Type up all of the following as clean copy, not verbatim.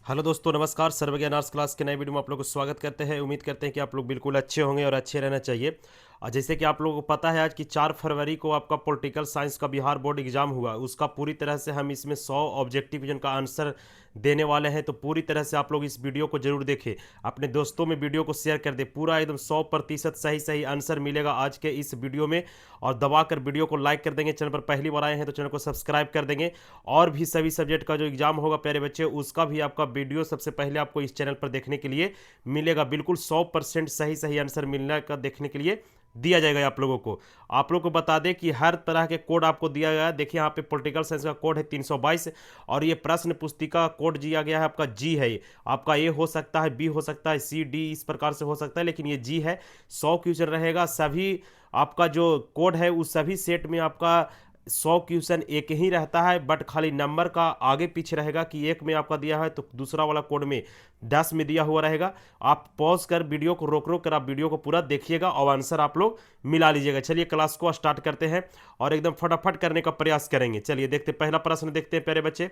Hello दोस्तों, नमस्कार। सर्वज्ञान arts class के नए वीडियो में आप लोग को स्वागत करते हैं। उम्मीद करते हैं कि आप लोग बिल्कुल अच्छे होंगे और अच्छे रहना चाहिए। और जैसे कि आप लोगों को पता है आज कि 4 फरवरी को आपका पॉलिटिकल साइंस का बिहार बोर्ड एग्जाम हुआ। उसका पूरी तरह से हम इसमें 100 ऑब्जेक्टिव क्वेश्चन का आंसर देने वाले हैं। तो पूरी तरह से आप लोग इस वीडियो को जरूर देखें, अपने दोस्तों में वीडियो को शेयर कर दें। पूरा एकदम 100% सही सही आंसर मिलेगा आज के इस वीडियो में। और दबाकर वीडियो को लाइक कर देंगे। चैनल पर पहली बार आए हैं तो चैनल को सब्सक्राइब कर देंगे। और भी सभी सब्जेक्ट का जो एग्जाम होगा प्यारे बच्चे, उसका भी आपका वीडियो सबसे पहले आपको इस चैनल पर देखने के लिए मिलेगा। बिल्कुल 100% सही सही आंसर मिलने का देखने के लिए दिया जाएगा आप लोगों को। आप लोगों को बता दें कि हर तरह के कोड आपको दिया गया है। देखिए यहाँ पे पॉलिटिकल साइंस का कोड है 322 और ये प्रश्न पुस्तिका कोड दिया गया है आपका जी है। आपका ए हो सकता है, बी हो सकता है, सी डी इस प्रकार से हो सकता है, लेकिन ये जी है। 100 क्वेश्चन रहेगा। सभी आपका जो कोड है उस सभी सेट में आपका 100 क्वेश्चन एक ही रहता है, बट खाली नंबर का आगे पीछे रहेगा कि एक में आपका दिया है तो दूसरा वाला कोड में 10 में दिया हुआ रहेगा। आप पॉज कर वीडियो को रोक रोक कर आप वीडियो को पूरा देखिएगा और आंसर आप लोग मिला लीजिएगा। चलिए क्लास को स्टार्ट करते हैं और एकदम फटाफट करने का प्रयास करेंगे। चलिए देखते पहला प्रश्न देखते हैं प्यारे बच्चे।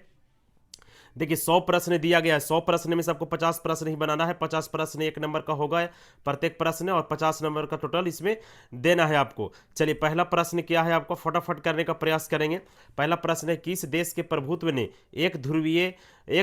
देखिए 100 प्रश्न दिया गया है। 100 प्रश्न में से आपको 50 प्रश्न ही बनाना है। 50 प्रश्न एक नंबर का होगा प्रत्येक प्रश्न, और 50 नंबर का टोटल इसमें देना है आपको। चलिए पहला प्रश्न क्या है, आपको फटाफट करने का प्रयास करेंगे। पहला प्रश्न है, किस देश के प्रभुत्व ने एक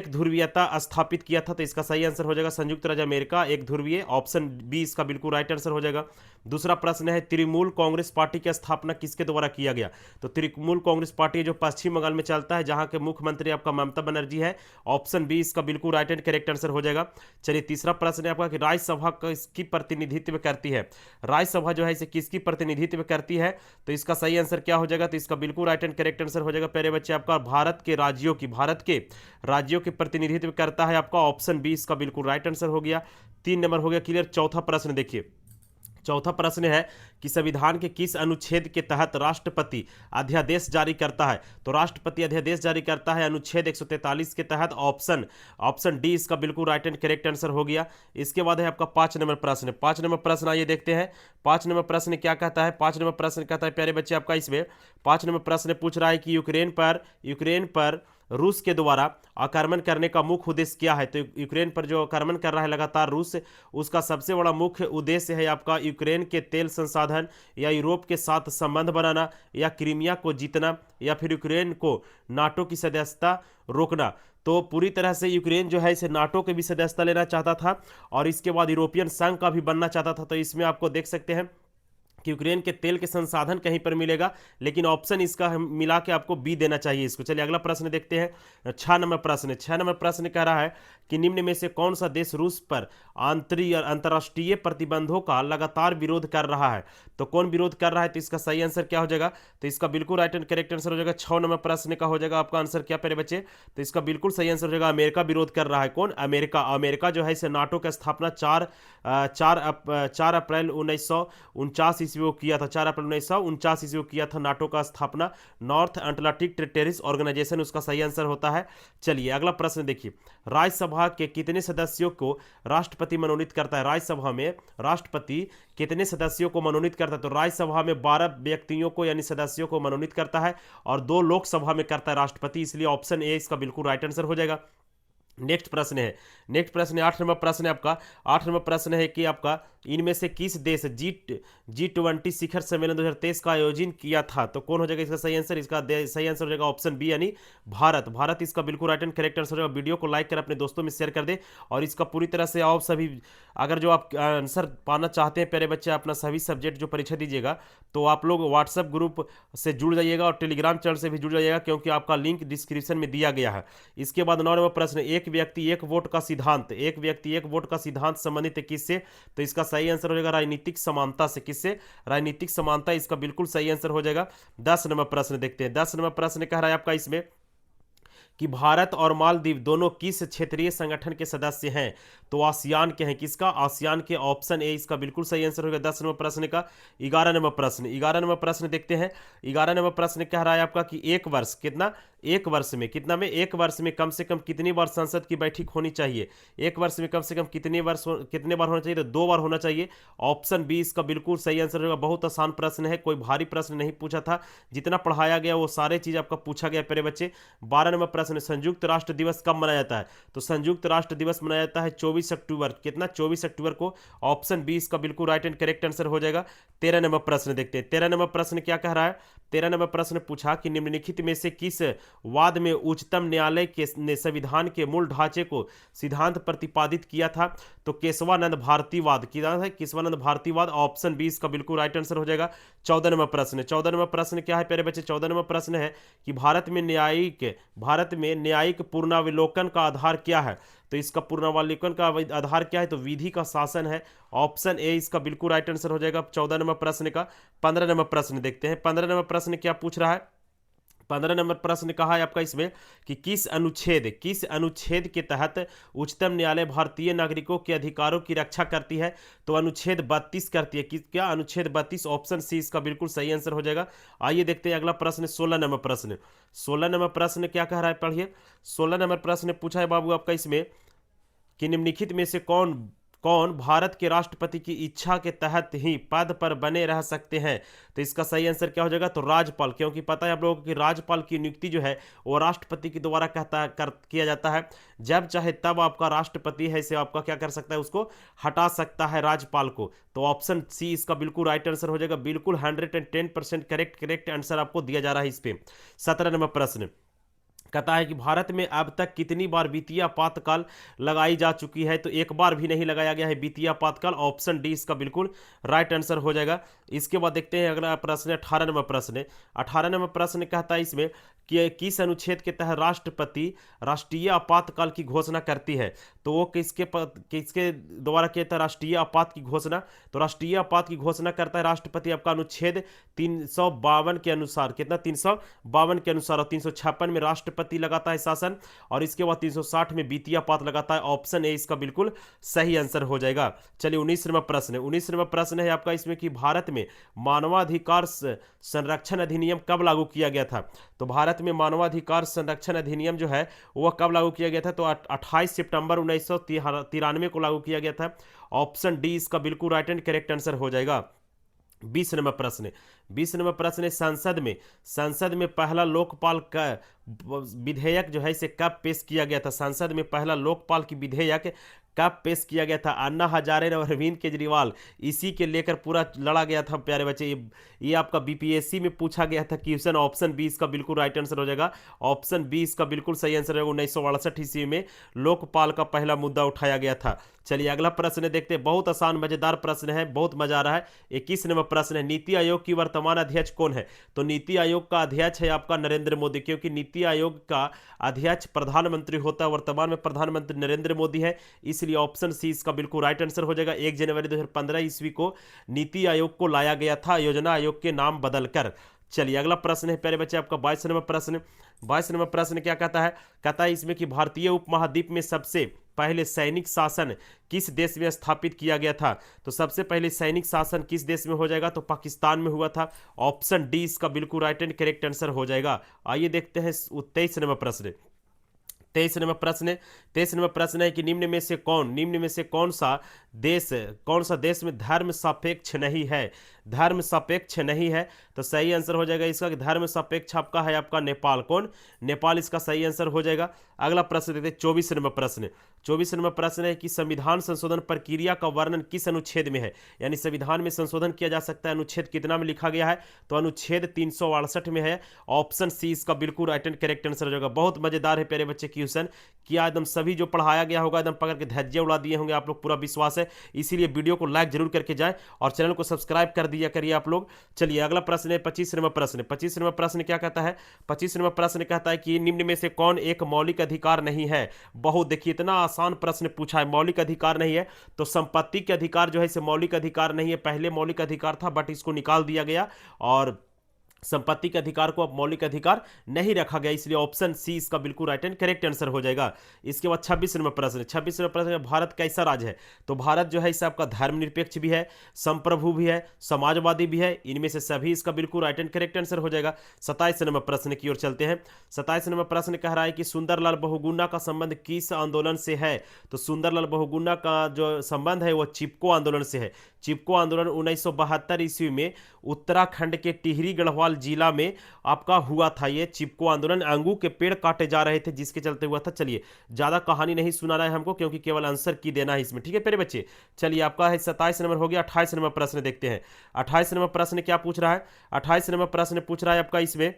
ध्रुवीयता स्थापित किया था? तो इसका सही आंसर हो जाएगा संयुक्त राज्य अमेरिका। एक ध्रुवीय, ऑप्शन बी इसका बिल्कुल राइट आंसर हो जाएगा। दूसरा प्रश्न है, तृणमूल कांग्रेस पार्टी की स्थापना किसके द्वारा किया गया? तो तृणमूल कांग्रेस पार्टी जो पश्चिम बंगाल में चलता है, जहां के मुख्यमंत्री आपका ममता बनर्जी है। ऑप्शन बी इसका बिल्कुल राइट एंड करेक्ट आंसर हो जाएगा। चलिए तीसरा प्रश्न है आपका कि राज्यसभा किसकी प्रतिनिधित्व करती है? राज्यसभा जो है इसे किसकी प्रतिनिधित्व करती है? तो इसका सही आंसर क्या हो जाएगा? तो इसका बिल्कुल राइट एंड करेक्ट आंसर हो जाएगा प्यारे बच्चे आपका भारत के राज्यों के प्रतिनिधित्व करता है आपका। ऑप्शन बी इसका बिल्कुल राइट आंसर हो गया। 3 नंबर हो गया क्लियर। चौथा प्रश्न देखिए, चौथा प्रश्न है कि संविधान के किस अनुच्छेद के तहत राष्ट्रपति अध्यादेश जारी करता है? तो राष्ट्रपति अध्यादेश जारी करता है अनुच्छेद 143 के तहत। ऑप्शन डी इसका बिल्कुल राइट एंड करेक्ट आंसर हो गया। इसके बाद है आपका 5 नंबर प्रश्न। 5 नंबर प्रश्न आइए देखते हैं। 5 नंबर प्रश्न क्या कहता है? 5 नंबर प्रश्न कहता है प्यारे बच्चे आपका, इसमें 5 नंबर प्रश्न पूछ रहा है कि यूक्रेन पर रूस के द्वारा आक्रमण करने का मुख्य उद्देश्य क्या है? तो यूक्रेन पर जो आक्रमण कर रहा है लगातार रूस, उसका सबसे बड़ा मुख्य उद्देश्य है आपका यूक्रेन के तेल संसाधन, या यूरोप के साथ संबंध बनाना, या क्रीमिया को जीतना, या फिर यूक्रेन को नाटो की सदस्यता रोकना। तो पूरी तरह से यूक्रेन जो है इसे नाटो की भी सदस्यता लेना चाहता था और इसके बाद यूरोपियन संघ का भी बनना चाहता था। तो इसमें आपको देख सकते हैं कि यूक्रेन के तेल के संसाधन कहीं पर मिलेगा, लेकिन ऑप्शन इसका हम मिला के आपको बी देना चाहिए इसको। चलिए अगला प्रश्न देखते हैं। 6 नंबर प्रश्न। 6 नंबर प्रश्न कह रहा है कि निम्न में से कौन सा देश रूस पर अंतर्राष्ट्रीय प्रतिबंधों का लगातार विरोध कर रहा है? तो कौन विरोध कर रहा है? तो इसका सही आंसर क्या हो जाएगा? तो इसका बिल्कुल राइट एंड करेक्ट आंसर हो जाएगा। 6 नंबर प्रश्न का हो जाएगा आपका आंसर क्या प्यारे बच्चे? तो इसका बिल्कुल सही आंसर हो जाएगा अमेरिका विरोध कर रहा है। कौन? अमेरिका जो है इसे नाटो की स्थापना 4 अप्रैल 1949 ईस्वी को किया था। 4 अप्रैल 1949 ईस्वी को किया था नाटो का स्थापना। नॉर्थ अटलांटिक टेरिटरीज ऑर्गेनाइजेशन उसका सही आंसर होता है। चलिए अगला प्रश्न देखिए, राज्यसभा के कितने सदस्यों को राष्ट्रपति मनोनीत करता है? राज्यसभा में राष्ट्रपति कितने सदस्यों को मनोनीत करता है? तो राज्यसभा में 12 व्यक्तियों को यानी सदस्यों को मनोनीत करता है और 2 लोकसभा में करता है राष्ट्रपति, इसलिए ऑप्शन ए इसका बिल्कुल राइट आंसर हो जाएगा। नेक्स्ट प्रश्न है 8 नंबर प्रश्न है आपका। 8 नंबर प्रश्न है कि आपका इनमें से किस देश G20 शिखर सम्मेलन 2023 का आयोजन किया था? तो कौन हो जाएगा इसका सही आंसर? इसका सही आंसर हो जाएगा ऑप्शन बी यानी भारत इसका बिल्कुल राइट एंड करेक्ट आंसर हो जाएगा। वीडियो को लाइक कर अपने दोस्तों में शेयर कर दे और इसका पूरी तरह से आप सभी अगर जो आप आंसर पाना चाहते हैं प्यारे बच्चे अपना सभी सब्जेक्ट जो परीक्षा दीजिएगा, तो आप लोग व्हाट्सएप ग्रुप से जुड़ जाइएगा और टेलीग्राम चैनल से भी जुड़ जाइएगा, क्योंकि आपका लिंक डिस्क्रिप्शन में दिया गया है। इसके बाद 9 नंबर प्रश्न, एक व्यक्ति एक वोट का सिद्धांत संबंधित है किससे? तो इसका सही आंसर हो जाएगा राजनीतिक समानता से। किससे? राजनीतिक समानता, इसका बिल्कुल सही आंसर हो जाएगा। 10 नंबर प्रश्न देखते हैं। 10 नंबर प्रश्न कह रहा है आपका इसमें कि भारत और मालदीव दोनों किस क्षेत्रीय संगठन के सदस्य हैं? तो आसियान के हैं। किसका? आसियान के। ऑप्शन ए इसका बिल्कुल सही आंसर होगा 10 नंबर प्रश्न का। 11 नंबर प्रश्न देखते हैं। 11 नंबर प्रश्न कह रहा है आपका कि एक वर्ष कितना एक वर्ष में कितना में, एक वर्ष में कम से कम कितनी बार संसद की बैठक होनी चाहिए, एक वर्ष में कम से कम कितने बार होना चाहिए, तो 2 बार होना चाहिए। ऑप्शन बी इसका बिल्कुल सही आंसर होगा। बहुत आसान प्रश्न है, कोई भारी प्रश्न नहीं पूछा था, जितना पढ़ाया गया वो सारे चीज आपका पूछा गया प्यारे बच्चे। 12 नंबर प्रश्न, संयुक्त राष्ट्र दिवस कब मनाया जाता है, तो संयुक्त राष्ट्र दिवस मनाया जाता है 24 अक्टूबर, कितना 24 अक्टूबर को। ऑप्शन बी इसका बिल्कुल राइट एंड करेक्ट आंसर हो जाएगा। 13 नंबर प्रश्न देखते हैं, 13 नंबर प्रश्न क्या कह रहा है। 13 नंबर प्रश्न पूछा कि निम्नलिखित में से किस वाद में उच्चतम न्यायालय के ने संविधान के मूल ढांचे को सिद्धांत प्रतिपादित किया था, तो केशवानंद भारतीवाद किया है, केशवानंद भारतीवाद। ऑप्शन बी इसका बिल्कुल राइट आंसर हो जाएगा। 14 नंबर प्रश्न, 14 नंबर प्रश्न क्या है प्यारे बच्चे, 14 नंबर प्रश्न है कि भारत में न्यायिक पूर्णावलोकन का आधार क्या है, तो इसका पूर्णावलोकन का आधार क्या है, तो विधि का शासन है। ऑप्शन ए इसका बिल्कुल राइट आंसर हो जाएगा 14 नंबर प्रश्न का। 15 नंबर प्रश्न देखते हैं, 15 नंबर प्रश्न क्या पूछ रहा है। 15 नंबर प्रश्न कहा है आपका इसमें कि किस अनुच्छेद के तहत उच्चतम न्यायालय भारतीय नागरिकों के अधिकारों की रक्षा करती है, तो अनुच्छेद 32 करती है। क्या अनुच्छेद 32, ऑप्शन सी इसका बिल्कुल सही आंसर हो जाएगा। आइए देखते हैं अगला प्रश्न, 16 नंबर प्रश्न। 16 नंबर प्रश्न क्या कह रहा है, पढ़िए। 16 नंबर प्रश्न पूछा है बाबू आपका इसमें कि निम्नलिखित में से कौन कौन भारत के राष्ट्रपति की इच्छा के तहत ही पद पर बने रह सकते हैं, तो इसका सही आंसर क्या हो जाएगा, तो राज्यपाल। क्योंकि पता है आप लोगों को कि राज्यपाल की नियुक्ति जो है वो राष्ट्रपति के द्वारा किया जाता है। जब चाहे तब आपका राष्ट्रपति है इसे आपका क्या कर सकता है, उसको हटा सकता है राज्यपाल को। तो ऑप्शन सी इसका बिल्कुल राइट आंसर हो जाएगा। बिल्कुल 110% करेक्ट आंसर आपको दिया जा रहा है इस पे। 17 नंबर प्रश्न कहता है कि भारत में अब तक कितनी बार वित्तीय आपातकाल लगाई जा चुकी है, तो एक बार भी नहीं लगाया गया है वित्तीय आपातकाल। ऑप्शन डी इसका बिल्कुल राइट आंसर हो जाएगा। इसके बाद देखते हैं अगला प्रश्न, 18 नंबर प्रश्न। 18 नंबर प्रश्न कहता है इसमें कि किस अनुच्छेद के तहत राष्ट्रपति राष्ट्रीय आपातकाल की घोषणा करती है, तो वो किसके द्वारा कहता है राष्ट्रीय आपात की घोषणा, तो राष्ट्रीय आपात की घोषणा करता है राष्ट्रपति आपका अनुच्छेद 352 के अनुसार, कितना 352 के अनुसार, और 356 में राष्ट्रपति लगाता है शासन, और इसके बाद 360 में वित्तीय आपात लगाता है। ऑप्शन ए इसका बिल्कुल सही आंसर हो जाएगा। चलिए 19 नंबर प्रश्न, 19 नंबर प्रश्न है आपका इसमें कि भारत में मानवाधिकार संरक्षण अधिनियम कब लागू किया गया था, तो भारत में मानवाधिकार संरक्षण अधिनियम जो है वह कब लागू किया गया था, तो 28 सितंबर 1993 को लागू किया गया था। ऑप्शन डी इसका बिल्कुल राइट एंड करेक्ट आंसर हो जाएगा। 20 नंबर प्रश्न, 20 नंबर प्रश्न है संसद में पहला लोकपाल का विधेयक जो है इसे कब पेश किया गया था, संसद में पहला लोकपाल की विधेयक कब पेश किया गया था। अन्ना हजारे और अरविंद केजरीवाल इसी के लेकर पूरा लड़ा गया था प्यारे बच्चे। ये आपका बीपीएससी में पूछा गया था क्वेश्चन। ऑप्शन बी इसका बिल्कुल राइट आंसर हो जाएगा। ऑप्शन बी इसका बिल्कुल सही आंसर है। 1968 ईस्वी में लोकपाल का पहला मुद्दा उठाया गया था। चलिए अगला प्रश्न देखते हैं, बहुत आसान मजेदार प्रश्न है, बहुत मजा आ रहा है। 21 नंबर प्रश्न है, नीति आयोग की वर्तमान अध्यक्ष कौन है, तो नीति आयोग का अध्यक्ष है आपका नरेंद्र मोदी, क्योंकि नीति आयोग का अध्यक्ष प्रधानमंत्री होता है। वर्तमान में प्रधानमंत्री नरेंद्र मोदी है, इसलिए ऑप्शन सी इसका बिल्कुल राइट आंसर हो जाएगा। 1 जनवरी 2015 ईस्वी को नीति आयोग को लाया गया था योजना आयोग के नाम बदलकर। चलिए अगला प्रश्न है प्यारे बच्चे आपका 22 नंबर प्रश्न। 22 नंबर प्रश्न क्या कहता है इसमें कि भारतीय उपमहाद्वीप में सबसे पहले सैनिक शासन किस देश में स्थापित किया गया था, तो सबसे पहले सैनिक शासन किस देश में हो जाएगा, तो पाकिस्तान में हुआ था। ऑप्शन डी इसका बिल्कुल राइट एंड करेक्ट आंसर हो जाएगा। आइए देखते हैं 23 नंबर प्रश्न। 23 नंबर प्रश्न है कि निम्न में से कौन सा देश में धर्म सापेक्ष नहीं है, धर्म सापेक्ष नहीं है, तो सही आंसर हो जाएगा इसका कि धर्म सापेक्ष आपका है आपका नेपाल। कौन, नेपाल इसका सही आंसर हो जाएगा। अगला प्रश्न देखते हैं 24 नंबर प्रश्न। 24 नंबर प्रश्न है कि संविधान संशोधन प्रक्रिया का वर्णन किस अनुच्छेद में है, यानी संविधान में संशोधन किया जा सकता है अनुच्छेद कितना में लिखा गया है, तो अनुच्छेद 368 में है। ऑप्शन सी इसका बिल्कुल राइट एंड करेक्ट आंसर हो जाएगा। बहुत मजेदार है प्यारे बच्चे क्वेश्चन, किया एकदम सभी जो पढ़ाया गया होगा एकदम पकड़ के धज्जियां उड़ा दिए होंगे आप लोग, पूरा विश्वास है। इसीलिए वीडियो को लाइक जरूर करके जाएं और चैनल को सब्सक्राइब कर दिया करिए आप लोग। चलिए अगला प्रश्न है 25 नंबर प्रश्न। 25 नंबर प्रश्न क्या कहता है, 25 नंबर प्रश्न कहता है कि निम्न में से कौन एक मौलिक अधिकार नहीं है। बहुत देखिए इतना आसान प्रश्न पूछा है, मौलिक अधिकार नहीं है, तो संपत्ति के अधिकार जो है इसे मौलिक अधिकार नहीं है। पहले मौलिक अधिकार था बट इसको निकाल दिया गया और संपत्ति के अधिकार को अब मौलिक अधिकार नहीं रखा गया, इसलिए ऑप्शन सी इसका बिल्कुल राइट एंड करेक्ट आंसर हो जाएगा। इसके बाद 26 नंबर प्रश्न, 26 नंबर प्रश्न, भारत कैसा राज्य है? तो भारत जो है इसे आपका धर्मनिरपेक्ष भी है, संप्रभु भी है, समाजवादी भी है, इनमें से सभी इसका बिल्कुल राइट एंड करेक्ट आंसर हो जाएगा। 27 नंबर प्रश्न की ओर चलते हैं। 27 नंबर प्रश्न कह रहा है कि सुंदरलाल बहुगुणा का संबंध किस आंदोलन से है? तो सुंदरलाल बहुगुणा का जो संबंध है वो चिपको आंदोलन से है। चिपको आंदोलन 1972 ईस्वी में उत्तराखंड के टिहरी गढ़वाल जिला में आपका हुआ था। ये चिपको आंदोलन, अंगू के पेड़ काटे जा रहे थे जिसके चलते हुआ था। चलिए ज्यादा कहानी नहीं सुनाना है हमको, क्योंकि केवल आंसर की देना है इसमें, ठीक है प्यारे बच्चे। चलिए आपका है 27 नंबर हो गया। 28 नंबर प्रश्न देखते हैं। 28 नंबर प्रश्न क्या पूछ रहा है? 28 नंबर प्रश्न पूछ रहा है आपका इसमें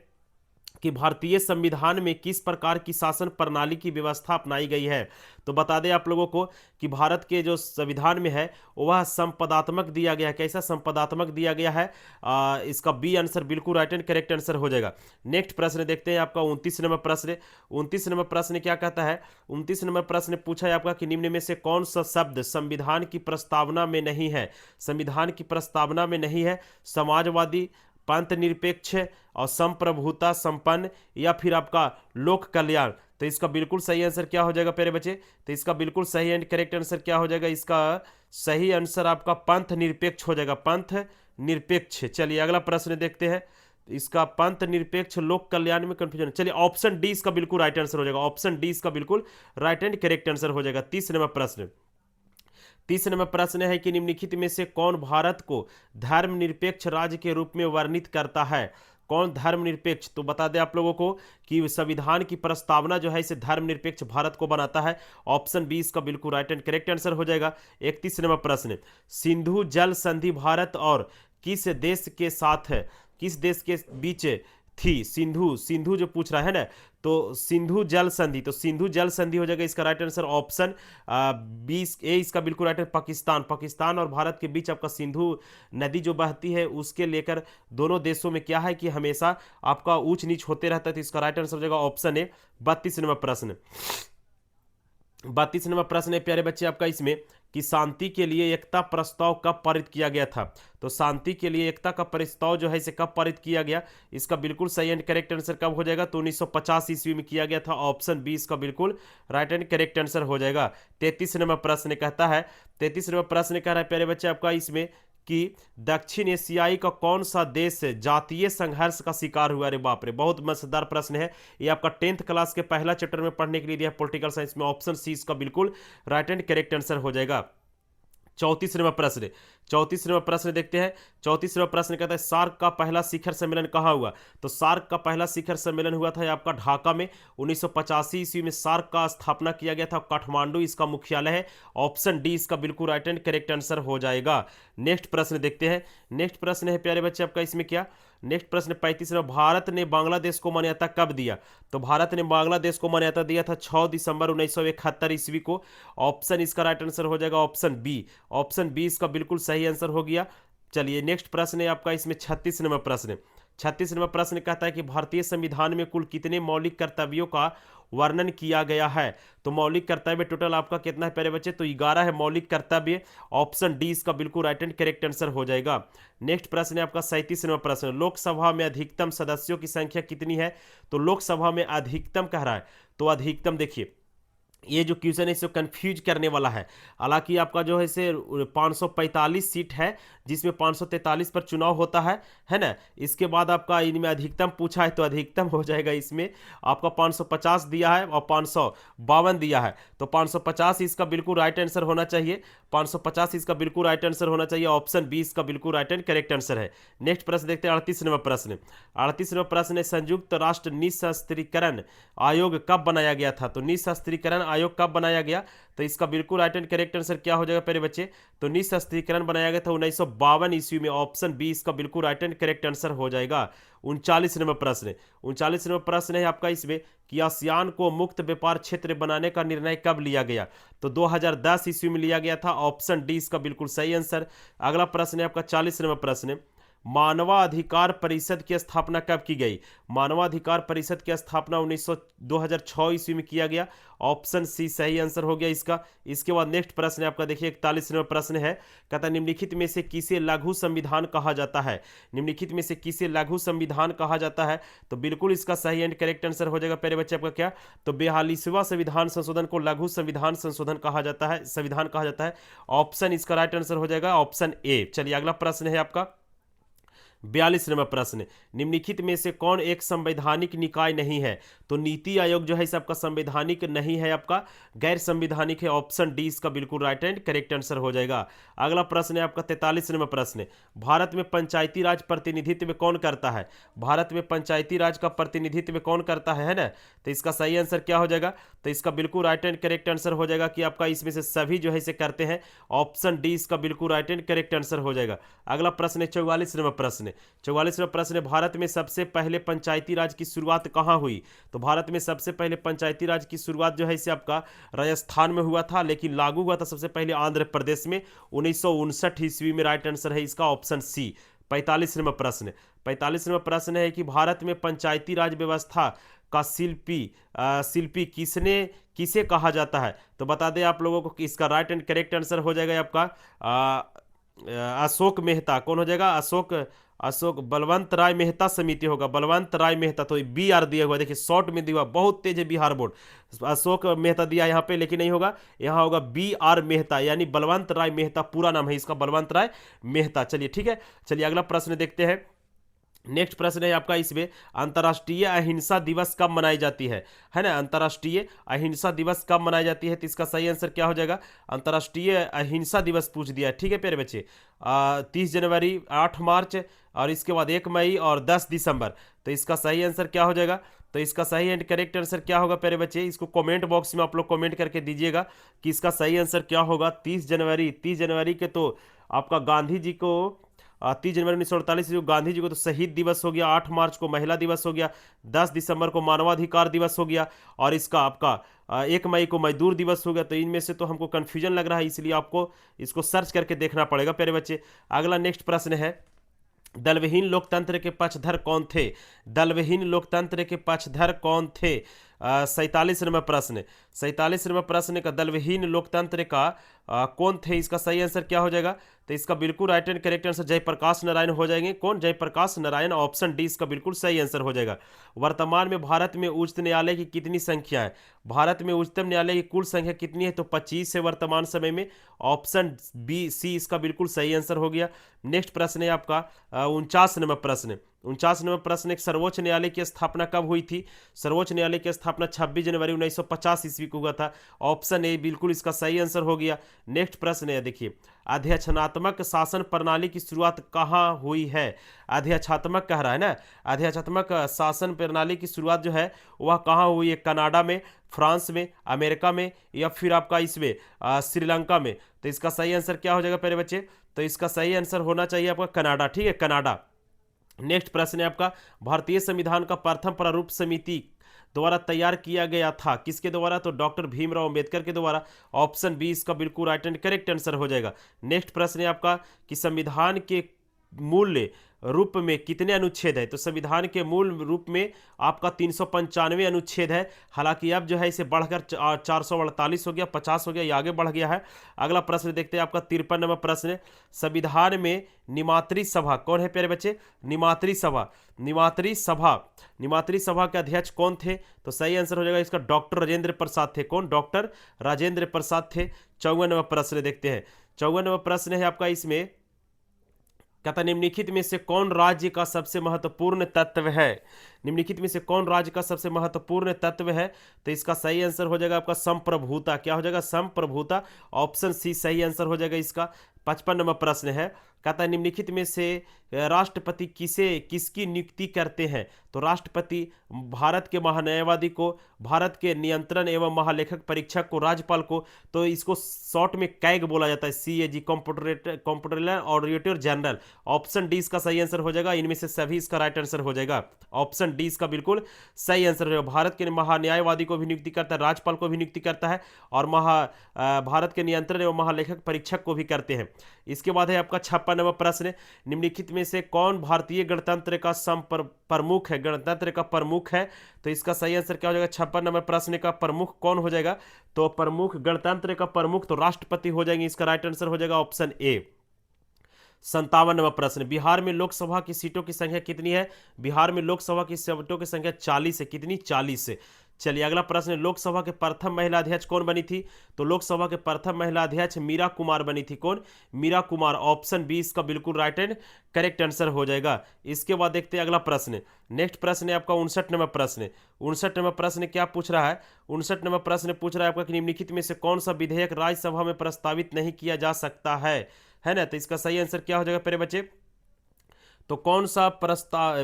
कि भारतीय संविधान में किस प्रकार की शासन प्रणाली की व्यवस्था अपनाई गई है? तो बता दें आप लोगों को कि भारत के जो संविधान में है वह संपदात्मक दिया गया है। कैसा संपदात्मक दिया गया है? इसका बी आंसर बिल्कुल राइट एंड करेक्ट आंसर हो जाएगा। नेक्स्ट प्रश्न देखते हैं आपका 29 नंबर प्रश्न। 29 नंबर प्रश्न क्या कहता है? 29 नंबर प्रश्न पूछा है आपका कि निम्न में से कौन सा शब्द संविधान की प्रस्तावना में नहीं है? संविधान की प्रस्तावना में नहीं है। समाजवादी, पंथ निरपेक्ष और संप्रभुता संपन्न, या फिर आपका लोक कल्याण। तो इसका बिल्कुल सही आंसर क्या हो जाएगा प्यारे बच्चे? तो इसका बिल्कुल सही एंड करेक्ट आंसर क्या हो जाएगा? इसका सही आंसर आपका पंथ निरपेक्ष हो जाएगा, पंथ निरपेक्ष। चलिए अगला प्रश्न देखते हैं। इसका पंथ निरपेक्ष लोक कल्याण में कंफ्यूजन। चलिए ऑप्शन डी इसका बिल्कुल राइट आंसर हो जाएगा। ऑप्शन डी इसका बिल्कुल राइट एंड करेक्ट आंसर हो जाएगा। 30 नंबर प्रश्न। 30 नंबर प्रश्न है कि निम्नलिखित में से कौन भारत को धर्मनिरपेक्ष राज्य के रूप में वर्णित करता है? कौन धर्मनिरपेक्ष? तो बता दें आप लोगों को कि संविधान की प्रस्तावना जो है इसे धर्मनिरपेक्ष भारत को बनाता है। ऑप्शन बी इसका बिल्कुल राइट एंड करेक्ट आंसर हो जाएगा। 31 नंबर प्रश्न, सिंधु जल संधि भारत और किस देश के साथ है? किस देश के बीच थी? सिंधु, सिंधु जो पूछ रहा है ना, तो सिंधु जल संधि, तो सिंधु जल संधि हो जाएगा इसका राइट आंसर। ऑप्शन बी ए इसका बिल्कुल राइट है। पाकिस्तान, पाकिस्तान और भारत के बीच आपका सिंधु नदी जो बहती है उसके लेकर दोनों देशों में क्या है कि हमेशा आपका ऊंच नीच होते रहता है। तो इसका राइट आंसर हो जाएगा ऑप्शन ए। 32 नंबर प्रश्न। 32 नंबर प्रश्न है प्यारे बच्चे आपका इसमें कि शांति के लिए एकता प्रस्ताव कब पारित किया गया था? तो शांति के लिए एकता का प्रस्ताव जो है इसे कब पारित किया गया? इसका बिल्कुल सही एंड करेक्ट आंसर कब हो जाएगा? तो 1950 ईस्वी में किया गया था। ऑप्शन बी इसका बिल्कुल राइट एंड करेक्ट आंसर हो जाएगा। 33 नंबर प्रश्न कहता है, 33 नंबर प्रश्न कह रहा है प्यारे बच्चे आपका इसमें कि दक्षिण एशियाई का कौन सा देश जातीय संघर्ष का शिकार हुआ? अरे बाप रे, बहुत मजेदार प्रश्न है ये। आपका 10th क्लास के पहला चैप्टर में पढ़ने के लिए दिया पॉलिटिकल साइंस में। ऑप्शन सी इसका बिल्कुल राइट एंड करेक्ट आंसर हो जाएगा। 34 नंबर प्रश्न, 34 नंबर प्रश्न देखते हैं। 34 नंबर प्रश्न कहता है सार्क का पहला शिखर सम्मेलन कहाँ हुआ? तो सार्क का पहला शिखर सम्मेलन हुआ था आपका ढाका में। 1985 ईस्वी में सार्क का स्थापना किया गया था। काठमांडू इसका मुख्यालय है। ऑप्शन डी इसका बिल्कुल राइट एंड करेक्ट आंसर हो जाएगा। नेक्स्ट प्रश्न देखते हैं। नेक्स्ट प्रश्न है प्यारे बच्चे आपका इसमें क्या? नेक्स्ट प्रश्न 35 में, भारत ने बांग्लादेश को मान्यता कब दिया? तो भारत ने बांग्लादेश को मान्यता दिया था 6 दिसंबर 1971 ईस्वी को। ऑप्शन इसका राइट आंसर हो जाएगा ऑप्शन बी। ऑप्शन बी इसका बिल्कुल सही आंसर हो गया। चलिए नेक्स्ट प्रश्न है आपका इसमें 36 नंबर प्रश्न। 36 नंबर प्रश्न कहता है कि भारतीय संविधान में कुल कितने मौलिक कर्तव्यों का वर्णन किया गया है? तो मौलिक कर्तव्य टोटल आपका कितना है प्यारे बच्चे? तो 11 है मौलिक कर्तव्य। ऑप्शन डी इसका बिल्कुल राइट एंड करेक्ट आंसर हो जाएगा। नेक्स्ट प्रश्न है आपका 37 नंबर प्रश्न, लोकसभा में अधिकतम सदस्यों की संख्या कितनी है? तो लोकसभा में अधिकतम कह रहा है, तो अधिकतम देखिए ये जो क्वेश्चन है इसे कंफ्यूज करने वाला है। हालांकि आपका जो है इसे 545 सीट है जिसमें 543 पर चुनाव होता है ना। इसके बाद आपका इनमें अधिकतम पूछा है तो अधिकतम हो जाएगा इसमें आपका 550 दिया है और 552 दिया है। तो 550 इसका बिल्कुल राइट आंसर होना चाहिए। 550 इसका बिल्कुल राइट आंसर होना चाहिए। ऑप्शन बी इसका बिल्कुल राइट एंड करेक्ट आंसर है। नेक्स्ट प्रश्न देखते हैं 38 नंबर प्रश्न। 38 नंबर प्रश्न है संयुक्त राष्ट्र निःशस्त्रीकरण आयोग कब बनाया गया था? तो निःशस्त्रीकरण आयोग कब बनाया गया? तो इसका बिल्कुल राइट एंड करेक्ट आंसर क्या हो जाएगा प्यारे बच्चे? तो निःशस्त्रीकरण बनाया गया था 1952 ईस्वी में। ऑप्शन बी इसका बिल्कुल राइट एंड करेक्ट आंसर हो जाएगा। 39 नंबर प्रश्न, 39 नंबर प्रश्न है आपका इसमें कि आसियान को मुक्त व्यापार क्षेत्र बनाने का निर्णय कब लिया गया? तो 2010 ईस्वी में लिया गया था। ऑप्शन डी इसका बिल्कुल सही आंसर। अगला प्रश्न है आपका 40 नंबर प्रश्न। मानवाधिकार परिषद की स्थापना कब की गई? मानवाधिकार परिषद की स्थापना 2006 ईस्वी में किया गया। ऑप्शन सी सही आंसर हो गया इसका। इसके बाद नेक्स्ट प्रश्न है आपका, देखिए 41वां प्रश्न है, कहता है निम्नलिखित में से किसे लघु संविधान कहा जाता है? निम्नलिखित में से किसे लघु संविधान कहा जाता है? तो बिल्कुल इसका सही एंड करेक्ट आंसर हो जाएगा प्यारे बच्चे आपका क्या, तो 42वां संविधान संशोधन को लघु संविधान संशोधन कहा जाता है, संविधान कहा जाता है। ऑप्शन इसका राइट आंसर हो जाएगा ऑप्शन ए। चलिए अगला प्रश्न है आपका 42वां प्रश्न, निम्नलिखित में से कौन एक संवैधानिक निकाय नहीं है? तो नीति आयोग जो है इस आपका संवैधानिक नहीं है, आपका गैर संवैधानिक है। ऑप्शन डी इसका बिल्कुल राइट एंड करेक्ट आंसर हो जाएगा। अगला प्रश्न है आपका 43वां प्रश्न, भारत में पंचायती राज प्रतिनिधित्व कौन करता है? भारत में पंचायती राज का प्रतिनिधित्व कौन करता है ना? तो इसका सही आंसर क्या हो जाएगा? तो इसका बिल्कुल राइट एंड करेक्ट आंसर हो जाएगा कि आपका इसमें से सभी जो है इसे करते हैं। ऑप्शन डी इसका बिल्कुल राइट एंड करेक्ट आंसर हो जाएगा। अगला प्रश्न है 44वां प्रश्न, 44वां प्रश्न, भारत में सबसे पहले पंचायती राज की शुरुआत कहाँ हुई? तो भारत में सबसे पहले पंचायती राज की शुरुआत जो है इसे आपका राजस्थान में हुआ था, लेकिन लागू हुआ था सबसे पहले आंध्र प्रदेश में 1959 ईस्वी में। राइट आंसर है इसका ऑप्शन सी। 45वां प्रश्न, 45वां प्रश्न है कि भारत में पंचायती राज व्यवस्था का शिल्पी किसे कहा जाता है? तो बता दें आप लोगों को कि इसका राइट एंड करेक्ट आंसर हो जाएगा आपका अशोक मेहता। कौन हो जाएगा? अशोक बलवंत राय मेहता समिति होगा, बलवंत राय मेहता। तो बी आर दिया हुआ, देखिए शॉर्ट में दिया हुआ, बहुत तेज है बिहार बोर्ड। अशोक मेहता दिया यहाँ पे, लेकिन नहीं होगा, यहाँ होगा बी आर मेहता, यानी बलवंत राय मेहता पूरा नाम है इसका, बलवंत राय मेहता। चलिए ठीक है, चलिए अगला प्रश्न देखते हैं। नेक्स्ट प्रश्न है आपका इसमें, अंतर्राष्ट्रीय अहिंसा दिवस कब मनाई जाती है ना? अंतर्राष्ट्रीय अहिंसा दिवस कब मनाई जाती है? तो इसका सही आंसर क्या हो जाएगा? अंतर्राष्ट्रीय अहिंसा दिवस पूछ दिया है, ठीक है प्यारे बच्चे। 30 जनवरी, 8 मार्च, और इसके बाद 1 मई और 10 दिसंबर। तो इसका सही आंसर क्या हो जाएगा? तो इसका सही एंड करेक्ट आंसर क्या होगा प्यारे बच्चे? इसको कमेंट बॉक्स में आप लोग कमेंट करके दीजिएगा कि इसका सही आंसर क्या होगा। 30 जनवरी के तो आपका गांधी जी को 30 जनवरी 1948 को गांधी जी को तो शहीद दिवस हो गया, 8 मार्च को महिला दिवस हो गया, 10 दिसंबर को मानवाधिकार दिवस हो गया, और इसका आपका 1 मई को मजदूर दिवस हो गया। तो इनमें से तो हमको कन्फ्यूजन लग रहा है, इसलिए आपको इसको सर्च करके देखना पड़ेगा प्यारे बच्चे। अगला नेक्स्ट प्रश्न है, दलविहीन लोकतंत्र के पक्षधर कौन थे? दलविहीन लोकतंत्र के पक्षधर कौन थे? 47वां प्रश्न, 47वां प्रश्न का दलविहीन लोकतंत्र का कौन थे? इसका सही आंसर क्या हो जाएगा? तो इसका बिल्कुल right and correct answer Jayaprakash Narayan हो जाएंगे। कौन? जयप्रकाश नारायण। ऑप्शन डी इसका बिल्कुल सही आंसर हो जाएगा। वर्तमान में भारत में उच्चतम न्यायालय की कितनी संख्या है? भारत में उच्चतम न्यायालय की कुल संख्या कितनी है? तो 25 है वर्तमान समय में। ऑप्शन बी सी इसका बिल्कुल सही आंसर हो गया। नेक्स्ट प्रश्न है आपका 49वां प्रश्न, 49वां प्रश्न, एक सर्वोच्च न्यायालय की स्थापना कब हुई थी? सर्वोच्च न्यायालय की स्थापना 26 जनवरी 1950 ईस्वी को हुआ था। ऑप्शन ए बिल्कुल इसका सही आंसर हो गया। नेक्स्ट प्रश्न है, देखिए अध्यक्षात्मक शासन प्रणाली की शुरुआत कहाँ हुई है? अध्यक्षात्मक कह रहा है ना, अध्यक्षात्मक शासन प्रणाली की शुरुआत जो है वह कहाँ हुई है? कनाडा में, फ्रांस में, अमेरिका में, या फिर आपका इसमें श्रीलंका में। तो इसका सही आंसर क्या हो जाएगा प्यारे बच्चे? तो इसका सही आंसर होना चाहिए आपका कनाडा, ठीक है, कनाडा। नेक्स्ट प्रश्न है आपका, भारतीय संविधान का प्रथम प्रारूप समिति द्वारा तैयार किया गया था, किसके द्वारा? तो डॉक्टर भीमराव अंबेडकर के द्वारा। ऑप्शन बी इसका बिल्कुल राइट एंड करेक्ट आंसर हो जाएगा। नेक्स्ट प्रश्न है आपका कि संविधान के मूल रूप में कितने अनुच्छेद है? तो संविधान के मूल रूप में आपका 395 अनुच्छेद है। हालांकि अब जो है इसे बढ़कर 448 हो गया, 50 हो गया, ये आगे बढ़ गया है। अगला प्रश्न देखते हैं आपका 53वां प्रश्न, संविधान में निमात्री सभा कौन है प्यारे बच्चे? निमात्री सभा, निमात्री सभा के अध्यक्ष कौन थे? तो सही आंसर हो जाएगा इसका डॉक्टर राजेंद्र प्रसाद थे। कौन? डॉक्टर राजेंद्र प्रसाद थे। 54वां प्रश्न देखते हैं, 54वां प्रश्न है आपका इसमें, कहता निम्नलिखित में से कौन राज्य का सबसे महत्वपूर्ण तत्व है? निम्नलिखित में से कौन राज्य का सबसे महत्वपूर्ण तत्व है? तो इसका सही आंसर हो जाएगा आपका संप्रभुता। क्या हो जाएगा? संप्रभुता। ऑप्शन सी सही आंसर हो जाएगा इसका। 55वां प्रश्न है, कहता है निम्नलिखित में से राष्ट्रपति किसकी नियुक्ति करते हैं? तो राष्ट्रपति भारत के महान्यायवादी को, भारत के नियंत्रण एवं महालेखक परीक्षक को, राज्यपाल को। तो इसको शॉर्ट में कैग बोला जाता है, CAG, comptroller auditor general. Option D इसका सही आंसर हो जाएगा। इनमें से सभी इसका राइट आंसर हो जाएगा। ऑप्शन ऑप्शन डी इसका बिल्कुल सही आंसर है। भारत के महान्यायवादी को भी नियुक्ति करता है, राज्यपाल को भी नियुक्ति करता है और भारत के नियंत्रण एवं महालेखक परीक्षक को भी करते हैं। इसके बाद है आपका 56 नंबर प्रश्न, निम्नलिखित में से कौन भारतीय गणतंत्र का प्रमुख है, गणतंत्र का प्रमुख है? तो इसका सही आंसर क्या हो जाएगा? 56 नंबर प्रश्न का प्रमुख कौन हो जाएगा? तो प्रमुख, गणतंत्र का प्रमुख तो राष्ट्रपति हो जाएंगे। इसका राइट आंसर हो जाएगा ऑप्शन ए। 57 नंबर प्रश्न, बिहार में लोकसभा की सीटों की संख्या कितनी है? बिहार में लोकसभा की सीटों की संख्या 40 है। कितनी? 40 है। चलिए अगला प्रश्न, लोकसभा के प्रथम महिला अध्यक्ष कौन बनी थी? तो लोकसभा के प्रथम महिला अध्यक्ष मीरा कुमार बनी थी। कौन? मीरा कुमार। ऑप्शन बी इसका बिल्कुल राइट एंड करेक्ट आंसर हो जाएगा। इसके बाद देखते हैं अगला प्रश्न। नेक्स्ट प्रश्न है आपका 59 नंबर प्रश्न। 59 नंबर प्रश्न क्या पूछ रहा है? 59 नंबर प्रश्न पूछ रहा है आपका कि निम्नलिखित में से कौन सा विधेयक राज्यसभा में प्रस्तावित नहीं किया जा सकता है ना? तो इसका सही आंसर क्या हो जाएगा प्यारे बच्चे? तो कौन सा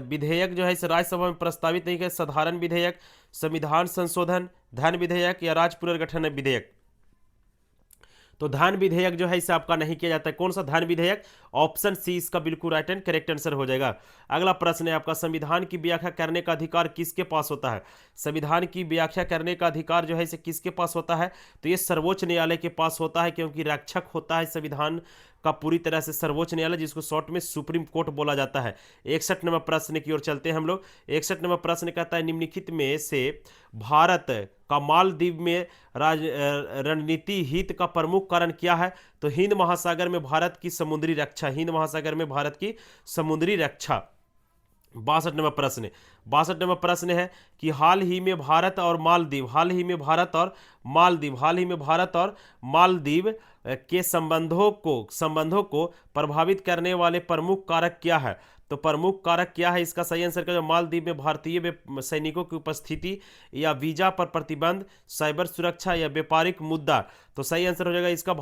विधेयक जो है इसे राज्यसभा में प्रस्तावित नहीं किया? साधारण विधेयक, संविधान संशोधन, धन विधेयक या राज्य पुनर्गठन विधेयक? तो धन विधेयक जो है इसे आपका नहीं किया जाता है। कौन सा धन विधेयक? ऑप्शन सी इसका बिल्कुल राइट एंड करेक्ट आंसर हो जाएगा। अगला प्रश्न है आपका, संविधान की व्याख्या करने का अधिकार किसके पास होता है? संविधान की व्याख्या करने का अधिकार जो है इसे किसके पास होता है? तो ये सर्वोच्च न्यायालय के पास होता है, क्योंकि रक्षक होता है संविधान का पूरी तरह से सर्वोच्च न्यायालय, जिसको शॉर्ट में सुप्रीम कोर्ट बोला जाता है। 61 नंबर प्रश्न की ओर चलते हैं हम लोग। 61 नंबर प्रश्न कहता है निम्नलिखित में से भारत का मालदीव में रणनीति हित का प्रमुख कारण क्या है? तो हिंद महासागर में भारत की समुद्री रक्षा, हिंद महासागर में भारत की समुद्री रक्षा। 62 नंबर प्रश्न, 62 नंबर प्रश्न है कि हाल ही में भारत और मालदीव के संबंधों को प्रभावित करने वाले प्रमुख कारक क्या है? तो प्रमुख कारक क्या है? इसका सही आंसर क्या? मालदीव में भारतीय सैनिकों की उपस्थिति या वीजा पर प्रतिबंध, साइबर सुरक्षा या व्यापारिक मुद्दा? तो सही आंसर हो जाएगा इसका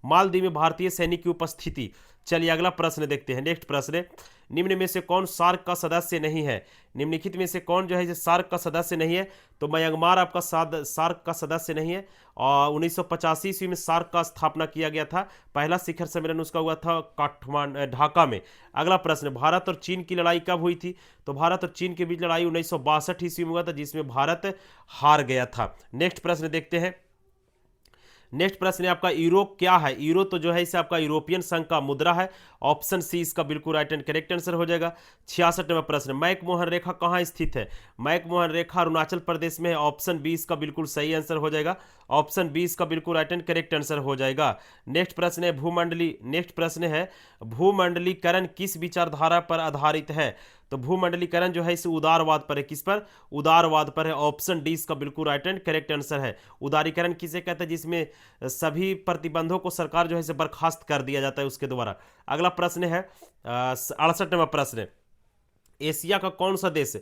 मालदीव में भारतीय सैनिक की उपस्थिति। चलिए अगला प्रश्न देखते हैं। नेक्स्ट प्रश्न, निम्न में से कौन सार्क का सदस्य नहीं है? निम्नलिखित में से कौन जो है सार्क का सदस्य नहीं है? तो म्यांमार आपका सार्क का सदस्य नहीं है। और 1985 ईस्वी में सार्क का स्थापना किया गया था। पहला शिखर सम्मेलन उसका हुआ था ढाका में। अगला प्रश्न, भारत और चीन की लड़ाई कब हुई थी? तो भारत और चीन के बीच लड़ाई 1962 ईस्वी में हुआ था, जिसमें भारत हार गया था। नेक्स्ट प्रश्न देखते हैं। नेक्स्ट प्रश्न है आपका, यूरो क्या है? यूरो तो जो है इसे आपका यूरोपियन संघ का मुद्रा है। ऑप्शन सी इसका बिल्कुल राइट एंड करेक्ट आंसर हो जाएगा। 66 नंबर प्रश्न, मैकमोहन रेखा कहाँ स्थित है? मैकमोहन रेखा अरुणाचल प्रदेश में है। ऑप्शन बी इसका बिल्कुल सही आंसर हो जाएगा। ऑप्शन बी इसका बिल्कुल राइट एंड करेक्ट आंसर हो जाएगा। नेक्स्ट प्रश्न है भूमंडलीकरण किस विचारधारा पर आधारित है? तो भूमंडलीकरण जो है इसे उदारवाद पर है। किस पर? उदारवाद पर है। ऑप्शन डी इसका बिल्कुल राइट एंड करेक्ट आंसर है। उदारीकरण किसे कहते हैं? जिसमें सभी प्रतिबंधों को सरकार जो है इसे बर्खास्त कर दिया जाता है उसके द्वारा। अगला प्रश्न है 68 नंबर प्रश्न, एशिया का कौन सा देश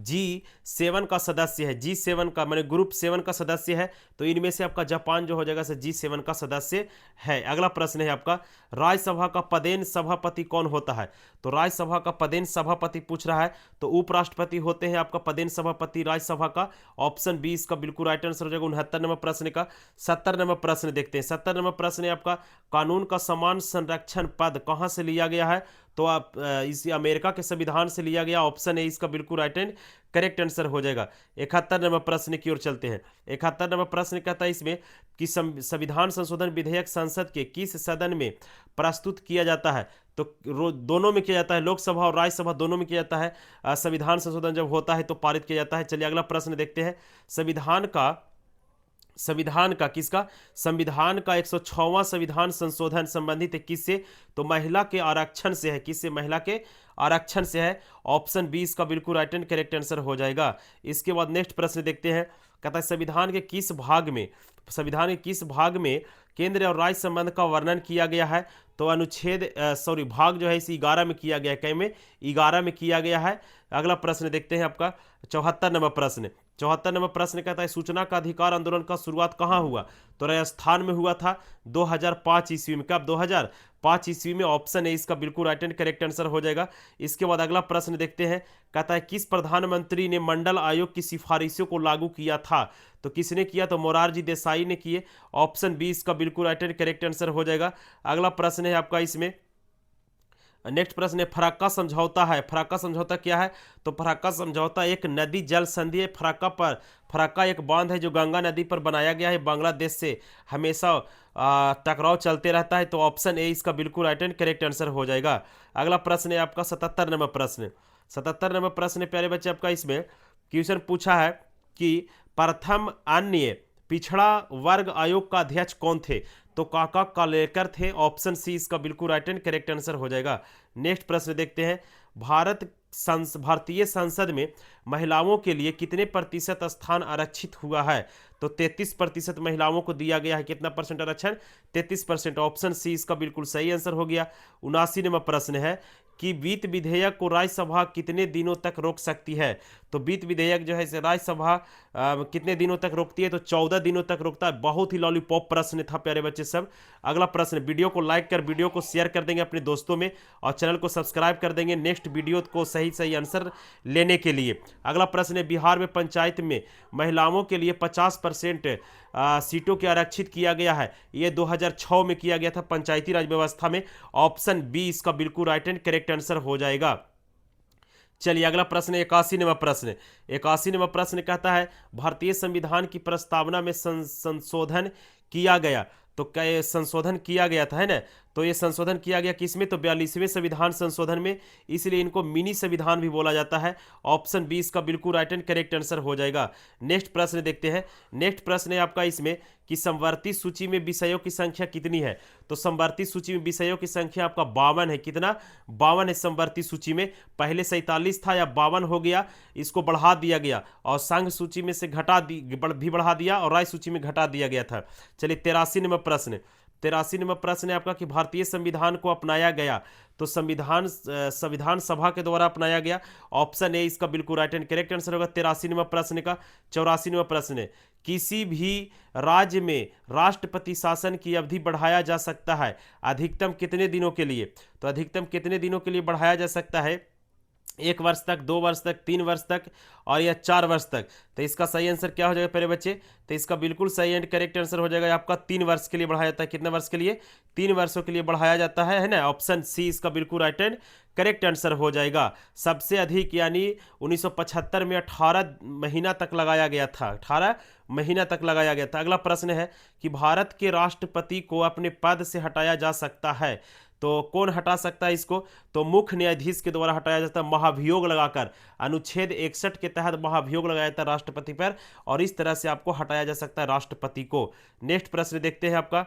G7 का सदस्य है? G7 का माने ग्रुप 7 का सदस्य है। तो इनमें से आपका जापान जो हो जाएगा G7 का सदस्य है। अगला प्रश्न है आपका, राज्यसभा का पदेन सभापति कौन होता है? तो राज्यसभा का पदेन सभापति पूछ रहा है, तो उपराष्ट्रपति होते हैं आपका पदेन सभापति राज्यसभा का। ऑप्शन बी इसका बिल्कुल राइट आंसर हो जाएगा 69 नंबर प्रश्न का। 70 नंबर प्रश्न देखते हैं। 70 नंबर प्रश्न है आपका, कानून का समान संरक्षण पद कहां से लिया गया है? तो आप इसी अमेरिका के संविधान से लिया गया। ऑप्शन ए इसका बिल्कुल राइट एंड करेक्ट आंसर हो जाएगा। 71 नंबर प्रश्न की ओर चलते हैं। 71 नंबर प्रश्न कहता है इसमें कि संविधान संशोधन विधेयक संसद के किस सदन में प्रस्तुत किया जाता है? तो दोनों में किया जाता है, लोकसभा और राज्यसभा दोनों में किया जाता है। संविधान संशोधन जब होता है तो पारित किया जाता है। चलिए अगला प्रश्न देखते हैं। संविधान का 106वां संविधान संशोधन संबंधित है किससे? तो महिला के आरक्षण से है। किससे? महिला के आरक्षण से है। ऑप्शन बी इसका बिल्कुल राइट एंड करेक्ट आंसर हो जाएगा। इसके बाद नेक्स्ट प्रश्न देखते हैं। कहता है संविधान के किस भाग में केंद्र और राज्य संबंध का वर्णन किया गया है? तो भाग जो है इस 11 में किया गया है। कै में? 11 में किया गया है। अगला प्रश्न देखते हैं आपका 74 नंबर प्रश्न। 74 नंबर प्रश्न कहता है सूचना का अधिकार आंदोलन का शुरुआत कहाँ हुआ? तो राजस्थान में हुआ था 2005 ईस्वी में। कब? 2005 ईस्वी में। ऑप्शन है इसका बिल्कुल राइट एंड करेक्ट आंसर हो जाएगा। इसके बाद अगला प्रश्न देखते हैं। कहता है किस प्रधानमंत्री ने मंडल आयोग की सिफारिशों को लागू किया था? तो किसने किया? तो मोरारजी देसाई ने किए। ऑप्शन बी इसका बिल्कुल राइट एंड करेक्ट आंसर हो जाएगा। अगला प्रश्न है आपका इसमें नेक्स्ट प्रश्न है फराक्का समझौता है। फराक्का समझौता क्या है? तो फराक्का समझौता एक नदी जल संधि है। फराक्का एक बांध है जो गंगा नदी पर बनाया गया है। बांग्लादेश से हमेशा टकराव चलते रहता है। तो ऑप्शन ए इसका बिल्कुल राइट एंड करेक्ट आंसर हो जाएगा। अगला प्रश्न है आपका 77 नंबर प्रश्न। 77 नंबर प्रश्न प्यारे बच्चे आपका इसमें क्वेश्चन पूछा है कि प्रथम अन्य पिछड़ा वर्ग आयोग का अध्यक्ष कौन थे? तो काका कालेलकर थे। ऑप्शन सी इसका बिल्कुल राइट एंड करेक्ट आंसर हो जाएगा। नेक्स्ट प्रश्न देखते हैं भारतीय संसद में महिलाओं के लिए कितने प्रतिशत स्थान आरक्षित हुआ है? तो 33% महिलाओं को दिया गया है। कितना परसेंट आरक्षण? 33%। ऑप्शन सी इसका बिल्कुल सही आंसर हो गया। 79 नंबर प्रश्न है कि वित्त विधेयक को राज्यसभा कितने दिनों तक रोक सकती है? तो वित्त विधेयक जो है इसे राज्यसभा कितने दिनों तक रोकती है? तो 14 दिनों तक रोकता है। बहुत ही लॉलीपॉप प्रश्न था प्यारे बच्चे सब। अगला प्रश्न, वीडियो को लाइक कर वीडियो को शेयर कर देंगे अपने दोस्तों में और चैनल को सब्सक्राइब कर देंगे नेक्स्ट वीडियो को सही सही आंसर लेने के लिए। अगला प्रश्न है बिहार में पंचायत में महिलाओं के लिए 50% सीटों के आरक्षित किया गया है। ये 2006 में किया गया था पंचायती राज व्यवस्था में। ऑप्शन बी इसका बिल्कुल राइट एंड करेक्ट आंसर हो जाएगा। चलिए अगला प्रश्न 81 नंबर प्रश्न। 81 नंबर प्रश्न कहता है भारतीय संविधान की प्रस्तावना में संशोधन किया गया। तो क्या ये संशोधन किया गया था, है ना? तो ये संशोधन किया गया किसमें? तो 42वें संविधान संशोधन में, इसलिए इनको मिनी संविधान भी बोला जाता है। ऑप्शन बी इसका बिल्कुल राइट एंड करेक्ट आंसर हो जाएगा। नेक्स्ट प्रश्न देखते हैं। नेक्स्ट प्रश्न है आपका इसमें कि समवर्ती सूची में विषयों की संख्या कितनी है? तो समवर्ती सूची में विषयों की संख्या आपका 52 है। कितना? 52 है समवर्ती सूची में। पहले 47 था या 52 हो गया, इसको बढ़ा दिया गया और संघ सूची में से भी बढ़ा दिया और राज्य सूची में घटा दिया गया था। चलिए 83 नंबर प्रश्न। 83 नंबर प्रश्न है आपका कि भारतीय संविधान को अपनाया गया। तो संविधान सभा के द्वारा अपनाया गया। ऑप्शन ए इसका बिल्कुल राइट एंड करेक्ट आंसर होगा 83 नंबर प्रश्न का। 84 नंबर प्रश्न है किसी भी राज्य में राष्ट्रपति शासन की अवधि बढ़ाया जा सकता है अधिकतम कितने दिनों के लिए? तो अधिकतम कितने दिनों के लिए बढ़ाया जा सकता है? 1 वर्ष तक, 2 वर्ष तक, 3 वर्ष तक और या 4 वर्ष तक। तो इसका सही आंसर क्या हो जाएगा प्यारे बच्चे? तो इसका बिल्कुल सही एंड करेक्ट आंसर हो जाएगा आपका 3 वर्ष के लिए बढ़ाया जाता है। कितने वर्ष के लिए? 3 वर्षों के लिए बढ़ाया जाता है ना? ऑप्शन सी इसका बिल्कुल राइट एंड करेक्ट आंसर हो जाएगा। सबसे अधिक यानी 1975 में 18 महीना तक लगाया गया था। 18 महीना तक लगाया गया था। अगला प्रश्न है कि भारत के राष्ट्रपति को अपने पद से हटाया जा सकता है। तो कौन हटा सकता है इसको? तो मुख्य न्यायाधीश के द्वारा हटाया जाता है महाभियोग लगाकर। अनुच्छेद 61 के तहत महाभियोग लगाया जाता है राष्ट्रपति पर और इस तरह से आपको हटाया जा सकता है राष्ट्रपति को। नेक्स्ट प्रश्न देखते हैं आपका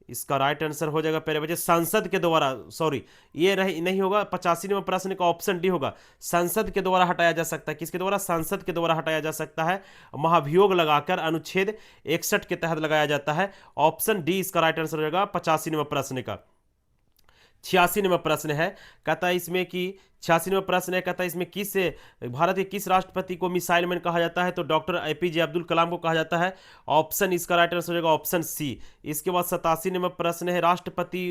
इसका राइट आंसर हो जाएगा प्यारे बच्चे संसद के द्वारा। ये नहीं होगा। 85 नंबर प्रश्न का ऑप्शन डी होगा। संसद के द्वारा हटाया जा सकता है। किसके द्वारा? संसद के द्वारा हटाया जा सकता है। महाभियोग लगाकर अनुच्छेद 61 के तहत लगाया जाता है। ऑप्शन डी इसका राइट आंसर हो जाएगा 85 नंबर प्रश्न का। 86 नंबर प्रश्न है कहता है इसमें कि 86 नंबर प्रश्न है कहता है इसमें भारत के किस राष्ट्रपति को मिसाइल मैन कहा जाता है? तो डॉक्टर एपीजे अब्दुल कलाम को कहा जाता है। ऑप्शन इसका राइट आंसर हो जाएगा ऑप्शन सी। इसके बाद 87 नंबर प्रश्न है राष्ट्रपति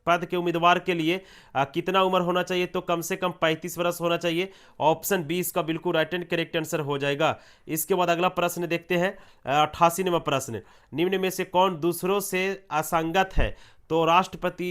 पद के उम्मीदवार के लिए कितना उम्र होना चाहिए? तो कम से कम 35 वर्ष होना चाहिए। ऑप्शन बी इसका बिल्कुल राइट एंड करेक्ट आंसर हो जाएगा। इसके बाद अगला प्रश्न देखते हैं 88 नंबर प्रश्न। निम्न में से कौन दूसरों से असंगत है? तो राष्ट्रपति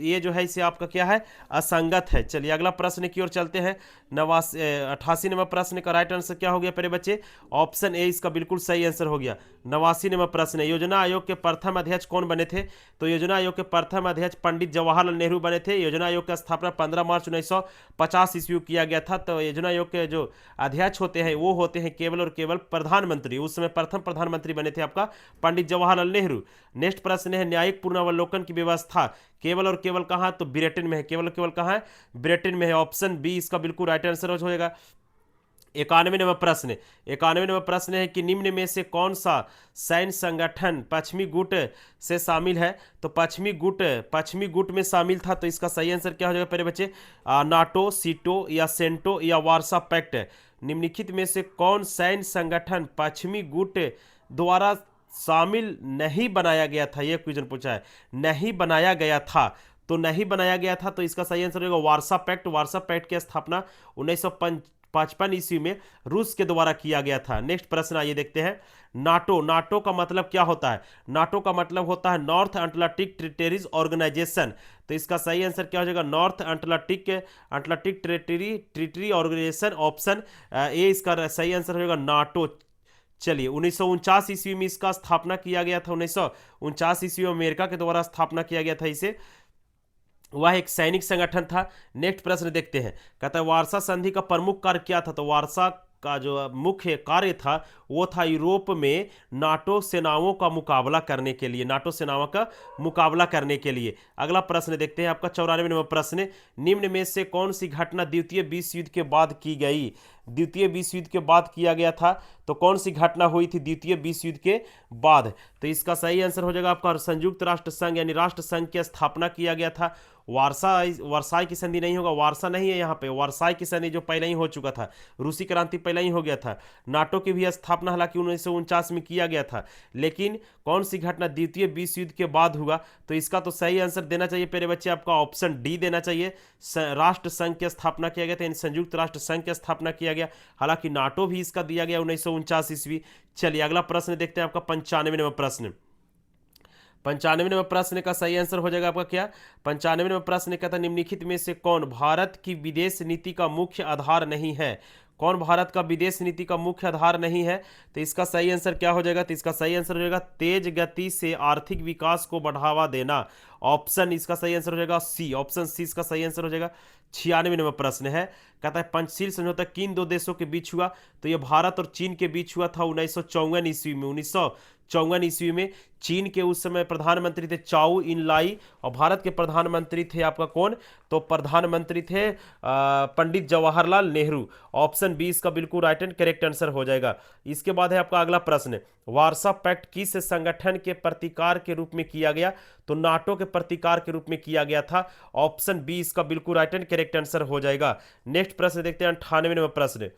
ये जो है इसे आपका क्या है? असंगत है। चलिए अगला प्रश्न की ओर चलते हैं। 88 नंबर प्रश्न का राइट आंसर क्या हो गया प्यारे बच्चे? ऑप्शन ए इसका बिल्कुल सही आंसर हो गया। 89 नंबर प्रश्न है योजना आयोग के प्रथम अध्यक्ष कौन बने थे? तो योजना आयोग के प्रथम अध्यक्ष पंडित जवाहरलाल नेहरू बने थे। योजना आयोग का स्थापना 15 मार्च 1950 ईस्वी को किया गया था। तो योजना आयोग के जो अध्यक्ष होते हैं वो होते हैं केवल और केवल प्रधानमंत्री। उस समय प्रथम प्रधानमंत्री बने थे आपका पंडित जवाहरलाल नेहरू। नेक्स्ट प्रश्न है न्यायिक पुनरावलोकन की व्यवस्था केवल और केवल कहां? तो ब्रिटेन में है। केवल और केवल कहां है? ब्रिटेन में है। ऑप्शन बी इसका बिल्कुल राइट आंसर हो जाएगा। 91 नंबर प्रश्न। 91 नंबर प्रश्न है कि निम्न में से कौन सा सैन्य संगठन पश्चिमी गुट से शामिल है? तो पश्चिमी गुट में शामिल था। तो इसका सही आंसर क्या हो जाएगा प्यारे बच्चे? नाटो, सीटो या सेंटो या वार्सा पैक्ट। निम्नलिखित में से कौन सैन्य संगठन पश्चिमी गुट द्वारा शामिल नहीं बनाया गया था? यह क्वेश्चन पूछा है। नहीं बनाया गया था। तो नहीं बनाया गया था तो इसका सही आंसर होगा वार्सा पैक्ट। वार्सा पैक्ट की स्थापना 1955 ईस्वी में रूस के द्वारा किया गया था। नेक्स्ट प्रश्न आइए देखते हैं। नाटो, नाटो का मतलब क्या होता है? नाटो का मतलब होता है नॉर्थ अटलांटिक टेरिटरीज ऑर्गेनाइजेशन। तो इसका सही आंसर क्या हो जाएगा? North atlantic territory organisation, option A इसका सही आंसर हो जाएगा नाटो। चलिए 1949 ईस्वी में इसका स्थापना किया गया था। 1949 ईस्वी में अमेरिका के द्वारा स्थापना किया गया था इसे। वह एक सैनिक संगठन था। नेक्स्ट प्रश्न देखते हैं। कहता है वार्सा संधि का प्रमुख कार्य क्या था? तो वार्सा का जो मुख्य कार्य था वो था यूरोप में नाटो सेनाओं का मुकाबला करने के लिए, नाटो सेनाओं का मुकाबला करने के लिए। अगला प्रश्न देखते हैं आपका 94 नंबर प्रश्न। निम्न में से कौन सी घटना द्वितीय विश्व युद्ध के बाद की गई? द्वितीय विश्व युद्ध के बाद किया गया था, तो कौन सी घटना हुई थी द्वितीय विश्व युद्ध के बाद? तो इसका सही आंसर हो जाएगा आपका संयुक्त राष्ट्र संघ यानी राष्ट्र संघ की स्थापना किया गया था। वर्साई की संधि नहीं होगा, वार्सा नहीं है यहाँ पे, वर्साई की संधि जो पहले ही हो चुका था, रूसी क्रांति पहले ही हो गया था। नाटो की भी स्थापना हालांकि 1949 में किया गया था, लेकिन कौन सी घटना द्वितीय विश्व युद्ध के बाद हुआ? तो इसका तो सही आंसर देना चाहिए प्यारे बच्चे आपका ऑप्शन डी देना चाहिए। राष्ट्र संघ की स्थापना किया गया था, यानी संयुक्त राष्ट्र संघ की स्थापना किया गया। हालांकि नाटो भी इसका दिया गया 1949 ईस्वी। चलिए अगला प्रश्न देखते हैं आपका 95 नंबर प्रश्न। 95 नंबर प्रश्न का सही आंसर हो जाएगा आपका क्या? 95 नंबर प्रश्न कहता है निम्नलिखित में से कौन भारत की विदेश नीति का मुख्य आधार नहीं है? कौन भारत का विदेश नीति का मुख्य आधार नहीं है? तो इसका सही आंसर क्या हो जाएगा? तो इसका सही आंसर हो जाएगा तेज गति से आर्थिक विकास को बढ़ावा देना। ऑप्शन इसका सही आंसर हो जाएगा सी, ऑप्शन सी इसका सही आंसर हो जाएगा। 96 नंबर प्रश्न है, कहता है पंचशील समझौता किन दो देशों के बीच हुआ? तो ये भारत और चीन के बीच हुआ था 1954 ईस्वी में। 1954 ईस्वी में चीन के उस समय प्रधानमंत्री थे चाउ इन लाई और भारत के प्रधानमंत्री थे आपका कौन? तो प्रधानमंत्री थे पंडित जवाहरलाल नेहरू। ऑप्शन बी इसका बिल्कुल राइट एंड करेक्ट आंसर हो जाएगा। इसके बाद है आपका अगला प्रश्न, वार्सा पैक्ट किस संगठन के प्रतिकार के रूप में किया गया? तो नाटो के प्रतिकार के रूप में किया गया था। ऑप्शन बी इसका बिल्कुल राइट एंड करेक्ट आंसर हो जाएगा। नेक्स्ट प्रश्न देखते हैं 98 नंबर प्रश्न।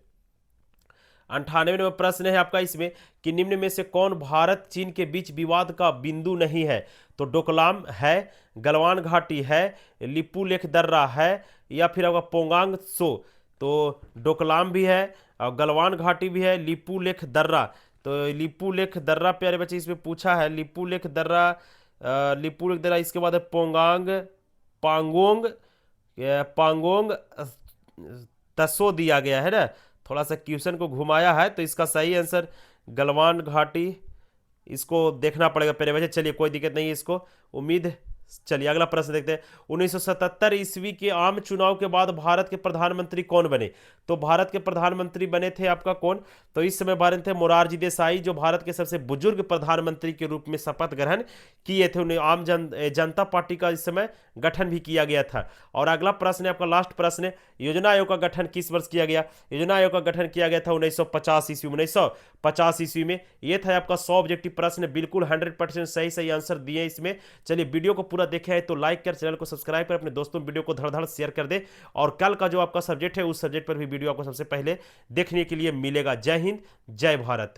98 नंबर प्रश्न है आपका इसमें कि निम्न में से कौन भारत चीन के बीच विवाद का बिंदु नहीं है? तो डोकलाम है, गलवान घाटी है, लिपू लेख दर्रा है, या फिर आपका पोंगांग सो। तो डोकलाम भी है और गलवान घाटी भी है, लिपू लेख दर्रा। तो लिपू लेख दर्रा प्यारे बच्चे इसमें पूछा है, लिपू लेख दर्रा, लिपू लेख दर्रा। इसके बाद है पांगोंग तसो दिया गया है ना, थोड़ा सा क्वेश्चन को घुमाया है। तो इसका सही आंसर गलवान घाटी, इसको देखना पड़ेगा प्यारे बच्चे। चलिए कोई दिक्कत नहीं है इसको, उम्मीद। चलिए अगला प्रश्न देखते हैं। 1977 ईस्वी के आम चुनाव के बाद भारत के प्रधानमंत्री कौन बने? तो भारत के प्रधानमंत्री बने थे आपका कौन? तो इस समय बने थे मोरारजी देसाई, जो भारत के सबसे बुजुर्ग प्रधानमंत्री के रूप में शपथ ग्रहण किए थे। उन्हें जनता पार्टी का इस समय गठन भी किया गया था। और अगला प्रश्न है आपका लास्ट प्रश्न, योजना आयोग का गठन किस वर्ष किया गया? योजना आयोग का गठन किया गया था 1950 ईस्वी में। 1950 ईस्वी में। ये था आपका 100 ऑब्जेक्टिव प्रश्न, बिल्कुल 100% सही आंसर दिए इसमें। चलिए वीडियो को पूरा देखे है तो लाइक कर, चैनल को सब्सक्राइब कर, अपने दोस्तों वीडियो को धड़ शेयर कर दे। और कल का जो आपका सब्जेक्ट है उस सब्जेक्ट पर भी वीडियो आपको सबसे पहले देखने के लिए मिलेगा। जय हिंद, जय भारत।